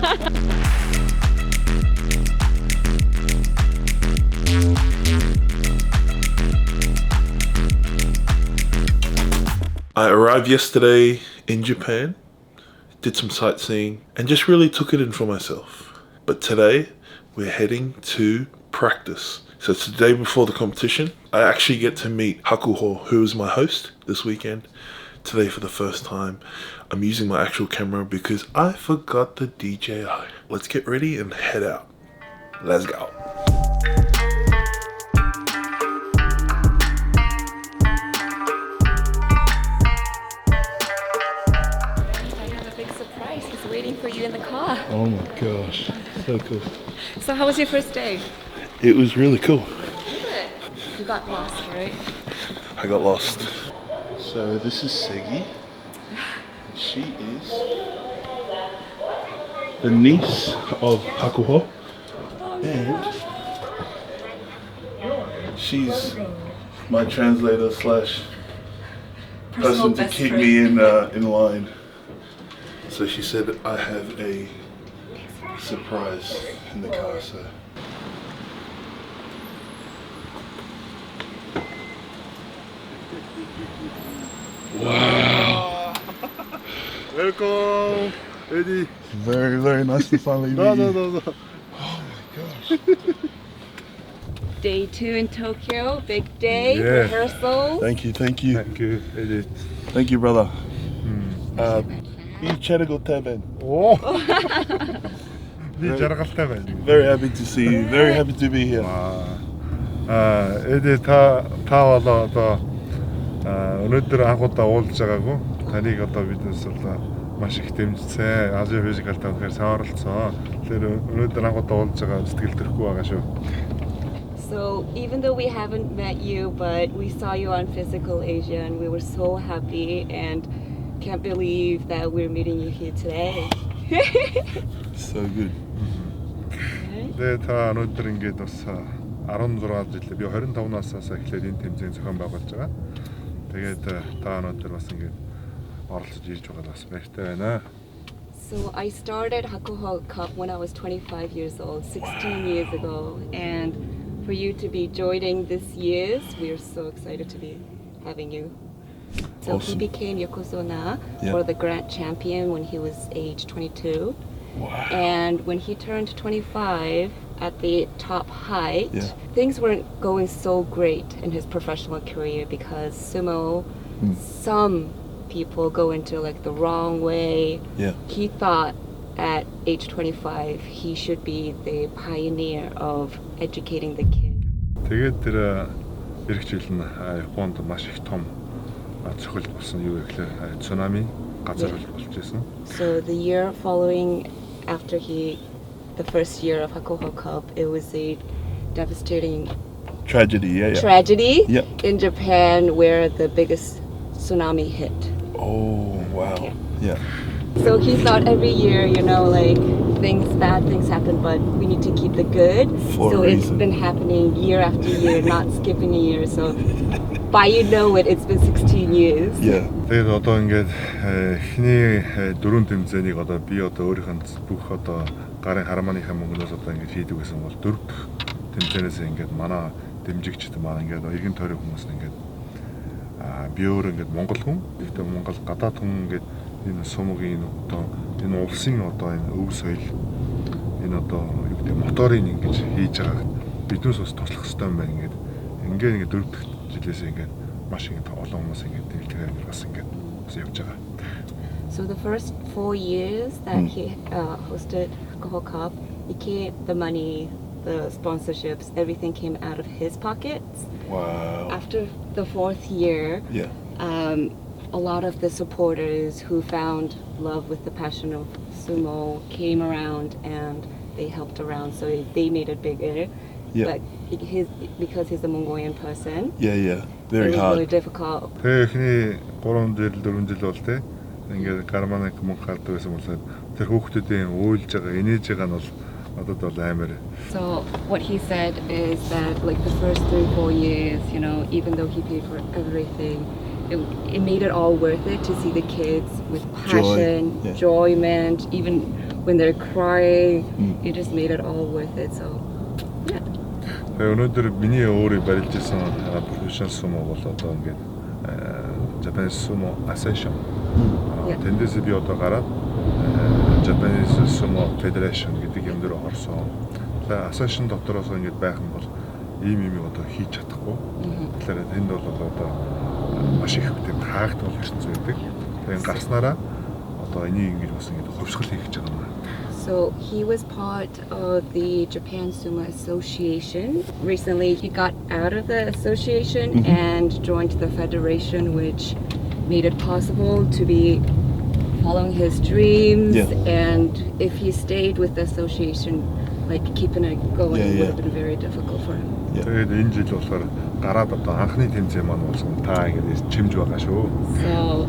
I arrived yesterday in Japan, did some sightseeing, and just really took it in for myself. But today, we're heading to practice. So it's the day before the competition. I actually get to meet Hakuho, who is my host this weekend. Today for the first time, I'm using my actual camera because I forgot the DJI. Let's get ready and head out. Let's go. Waiting for you in the car. Oh my gosh, so cool. So how was your first day? It was really cool. Good. You got lost, right? I got lost. So this is Segi. She is the niece of Hakuho. And she's my translator slash person to keep me in line. So she said I have a surprise in the car, so. Wow. Welcome, Eddie. Very, very nice to finally meet you. No. Oh my gosh. Day 2 in Tokyo, big day, Yeah. rehearsal. Thank you. Thank you, Eddie. Thank you, brother. Iyi Cherigo Teben. Oh. Би жаргалтай байна. Very happy to see you. Very happy to be here. Эдээ та болоо одоо өнөөдөр анх удаа уулзж байгаагүй. Таныг одоо биднээс бол маш их дэмжсэн. Азия физикал та тэгэхээр сайн оролцсон. Тэгэхээр өнөөдөр анх удаа уулзж байгаа сэтгэл төрөхгүй байгаа шүү. So even though we haven't met you, but we saw you on Physical Asia and we were so happy and can't believe that we're meeting you here today. So good. Тэгээ та өнөөдөр ингээд бас 16 жилээ би 25 наснаас эхлээд энэ тэмцээний зохион байгуулж байгаа. Тэгээд та өнөөдөр бас ингээд оролцож ирж байгаа бас баяртай байна. So I started Hakuho Cup when I was 25 years old, 16 years ago, and for you to be joining this year's, we are so excited to be having you. So Awesome. he became Yokozuna Yeah. for the Grand Champion when he was age 22. Wow. And when he turned 25 at the top height, Yeah. things weren't going so great in his professional career because sumo, some people go into like the wrong way. Yeah. He thought at age 25 he should be the pioneer of educating the kid. Тэгээд тэр эх жил нь Японд маш их том цохилт болсон юу гэхээр цунами газар хөл болж байсан. So the year following after the first year of Hakuho Cup, it was a devastating Tragedy, yeah. tragedy Yeah. in Japan where the biggest tsunami hit. Oh, wow. Yeah. So he thought every year, like bad things happen, but we need to keep the good. For So a it's reason. been happening year after year, not skipping a year. So by it's been 16 years. Yeah. Тэгээд одоо ингээд эхний 4 тэмцээнийг одоо би одоо өөрийнхөө бүх одоо гарын хармааныхаа мөнгнөөс одоо ингээд хийдэг гэсэн бол 4 дэх тэмцээнээс ингээд манай дэмжигчд маань ингээд иргэн тойрон хүмүүс ингээд би өөр ингээд монгол хүн, гэхдээ монгол гадаад хүн ингээд энэ сумгийн одоо энэ улсын одоо энэ өв соёл энэ одоо юу гэдэг моторыг ингэж хийж байгаа биднээс бас туслах хэрэгтэй юм байна ингээд 4 дэх жилээс ингээд маш их олон хүмүүс ингээд дэлгэрээр бас ингээд явж байгаа. So the first 4 years that he hosted Hakuho Cup, the money, the sponsorships, everything came out of his pockets. Wow. After the 4th year, Yeah. a lot of the supporters who found love with the passion of sumo came around and they helped around, so they made it bigger. Yeah. But because he's a Mongolian person, Yeah. it Very was really hard. difficult. Тэгээ эхний 3 жил 4 жил бол те ингээд гарманыг мөнгө хаадаг байсан болохоор тэр хүүхдүүдийн уйлж байгаа инээж байгаа нь бол надад бол амар. So what he said is that like the first 3-4 years, even though he paid for everything, it made it all worth it to see the kids with passion, yeah. enjoyment, even when they're crying, you just made it all worth it. So, yeah. Тэгээ өнөөдөр миний өөрийг барилж ирсэн профешнл сумо бол одоо ингээд Japanese Sumo Association. Тэндээс би одоо гараад Japanese Sumo Federation гэдэг юм дээр орсон. Тэгээ Association дотроос ингээд байх юм бол ийм одоо хийж чадахгүй. Тэгэхээр тэнд бол одоо маш их хөтөнд хаагдвал ирсэн зүйл. Тэгээ гарснараа одоо энийг ингэж бас ингэж хувьсгал хийх гэж байгаа юм. So he was part of the Japan Sumo Association. Recently he got out of the association and joined the federation, which made it possible to be following his dreams. And if he stayed with the association, like keeping it going would have been very difficult for him. Тэгээд энэ жил болохоор гараад одоо анхны тэмцээн маань болсон та ингэж чимж байгаа шүү. So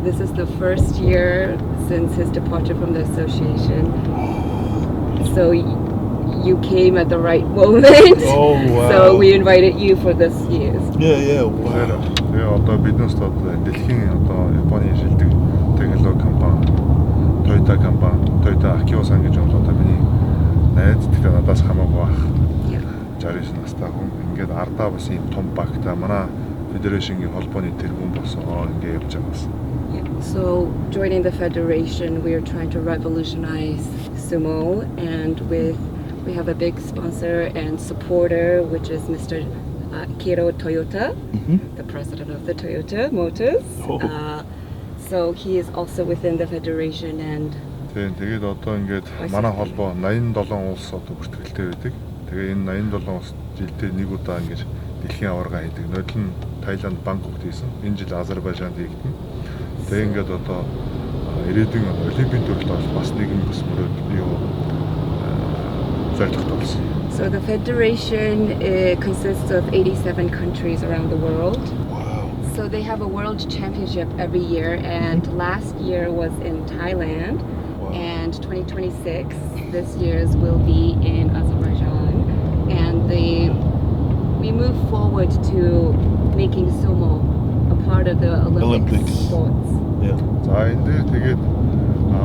this is the first year since his departure from the association. So you came at the right moment. Oh, wow. So we invited you for this year. Wow. Тэгээ одоо биднээс дэлхийн одоо Японы шилдэг технологи компани Toyota компани Toyota Akio-сан гэж одоо миний найз тэгэхээр надаас хамаагүй бах. 69 настай хүн ингээд ардаа бас ийм том багтаа манай федерашнгийн холбооны тэргүүн болсон ингээд явж байгаа бас. So joining the federation, we are trying to revolutionize sumo, and we have a big sponsor and supporter, which is Mr. Kiro Toyota, the president of the Toyota Motors. So he is also within the federation, and тэгээд одоо ингээд манай холбоо 87 улс одоо бүртгэлтэй байдаг. Тэгээ энэ 87 улс жилдээ нэг удаа ингээд дэлхийн аварга хийдэг. Ноёдол нь Таиланд, Бангкокт хийсэн. Энэ жил Азербайджанд хийгдэн. Тэгээ ингээд одоо ирээдүйн олимпийн төрлөөр бас нэгэн бас мөрөд юу зорилготой болсон. So the federation consists of 87 countries around the world. Wow. So they have a world championship every year, and last year was in Thailand. And 2026, this year's will be in Azerbaijan, and we move forward to making sumo a part of the Olympic sports. За энэ дээр тэгээд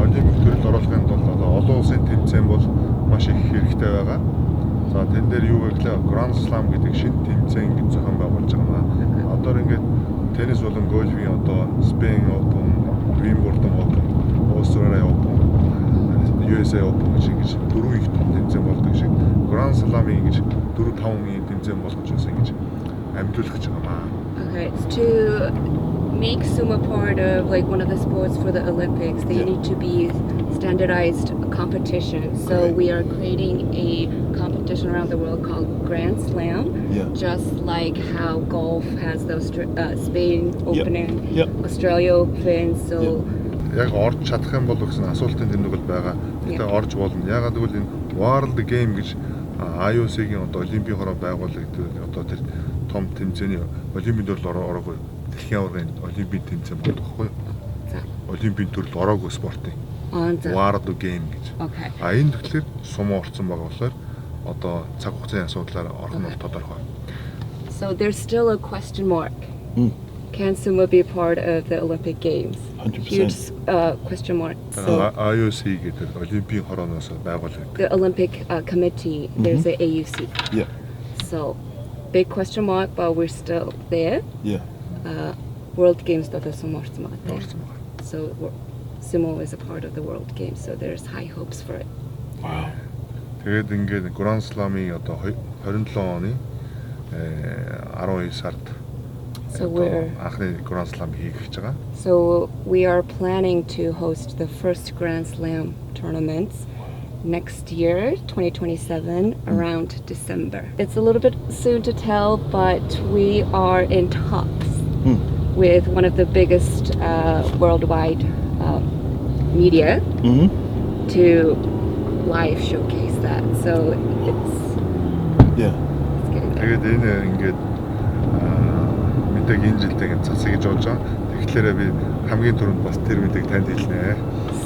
олимпик төрөлд оруулахын тулд олон улсын тэмцээн бол маш их хэрэгтэй байгаа. За тэн дээр юу вэ гэвэл Grand Slam гэдэг шинэ тэмцээн гэж зохион байгуулж байгаа маа. Одоо ингээд теннис болон гольфийн одоо Spain Open, Wimbledon Open, Australia Open, USA Open гэж дөрвөн их том тэмцээн болдог шиг Grand Slam-ийн гэж 4-5 тэмцээн болгож байсан гэж амьдуулах гэж байгаа маа. Okay, to make sumo part of like one of the sports for the Olympics, they need to be standardized competition. So we are creating a competition around the world called Grand Slam, just like how golf has those Spain Open, Australia Open. So яг орж чадах юм бол гэсэн асуултын тэмдэг байгаа. Тэгтээ орж болно. Ягаад гэвэл энэ World Game гэж IOC-гийн одоо олимпийн хороо байгуулагддаг одоо тэр том тэмцээний олимпийн төрөл ороогүй дэлхийн аваргын олимпийн тэмцээн болдог байхгүй юу? Олимпийн төрөл ороогүй спортын World Game гэж. Энэ тэгэхээр сумо орсон байгаа болохоор одоо цаг хугацааны асуудлаар орох нь бол тодорхой. So there's still a question mark. Can sumo be part of the Olympic Games? 100%. Huge question mark. So IOC гэдэг олимпийн хорооноос байгуулагддаг. The Olympic Committee, there's a AUC. So big question mark, but we're still there. World Games that sumo орсон байгаа. So sumo is a part of the World Games, so there's high hopes for it. Wow. Тэгээд ингээд Grand Slam-ийн одоо 27 оны 12 сард So we're Grand Slam хийх гэж байгаа. So we are planning to host the first Grand Slam tournaments next year, 2027, around December. It's a little bit soon to tell, but we are in talks with one of the biggest worldwide media to live showcase that. So it's getting there. Тэгээд энэ ингээд энэ жилдээ цацыг гэж болж байгаа. Тэгэхээр би хамгийн түрүүнд бас тэр мэдээг танд хэлнэ.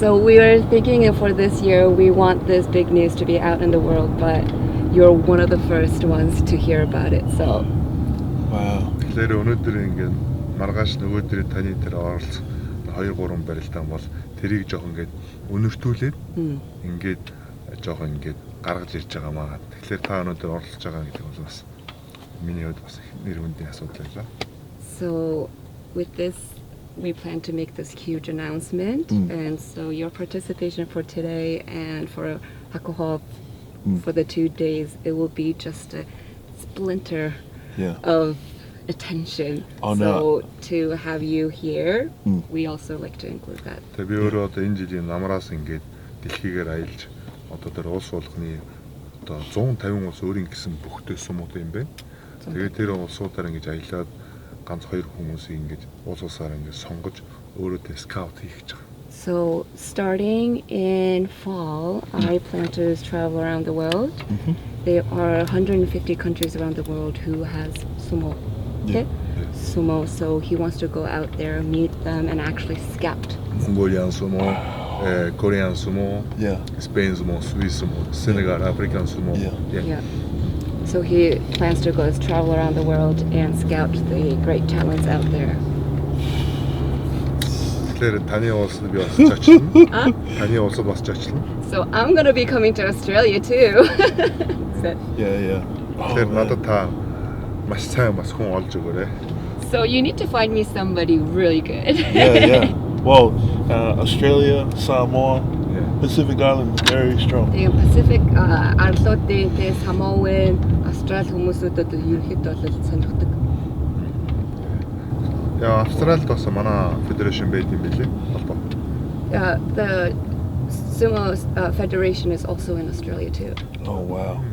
So we were thinking for this year we want this big news to be out in the world, but you're one of the first ones to hear about it. So wow. Тэгэхээр өнөөдөр ингээд маргааш нөгөөдөр таны тэр оролцох 2-3 барилдаан бол тэрийг жоох ингээд өнөртүүлээд ингээд жоох ингээд гаргаж ирж байгаа маа. Тэгэхээр та өнөөдөр оролцож байгаа гэдэг бол бас миний хувьд бас нэр хүндийн асуудал байлаа. So with this, we plan to make this huge announcement, and so your participation for today and for Hakuho for the 2 days, it will be just a splinter of attention. Oh, so no. to have you here, we also like to include that. Тэгээ би өөрөө одоо энэ жилийн намраас ингээд дэлхийгээр аялж одоо тэр улс болгоны одоо 150 улс өөрийн гэсэн бүхтэй сумууд юм байна. Тэгээд тэр улсуудаар ингэж аялаад ганц 2 хүмүүсийг ингэж улс улсаар ингэж сонгож өөрөөдөө скаут хийх гэж байгаа. So starting in fall, I plan to travel around the world. There are 150 countries around the world who has sumo. Yeah. Sumo, so he wants to go out there, meet them, and actually scout. Mongolian sumo, Korean sumo, Spain sumo, Swiss sumo, Senegal, African sumo. Yeah. So he plans to go travel around the world and scout the great talents out there. Тэгэхээр таны улсад би бас очилно. Таны улсад бас очилно. So I'm gonna be coming to Australia too. Тэгэхээр надад та маш сайн бас хүн олж өгөөрэй. So you need to find me somebody really good. Well, Australia, Samoa, Pacific Island is very strong. Тэгээ Pacific арлуудын тэгээ Samoan, Австрали хүмүүсүүдэд ерөнхийдөө бол сонирхдаг. Яа, Австралид бас манай федерашн байд юм билээ. Холбоо. The Sumo Federation is also in Australia too. Oh wow.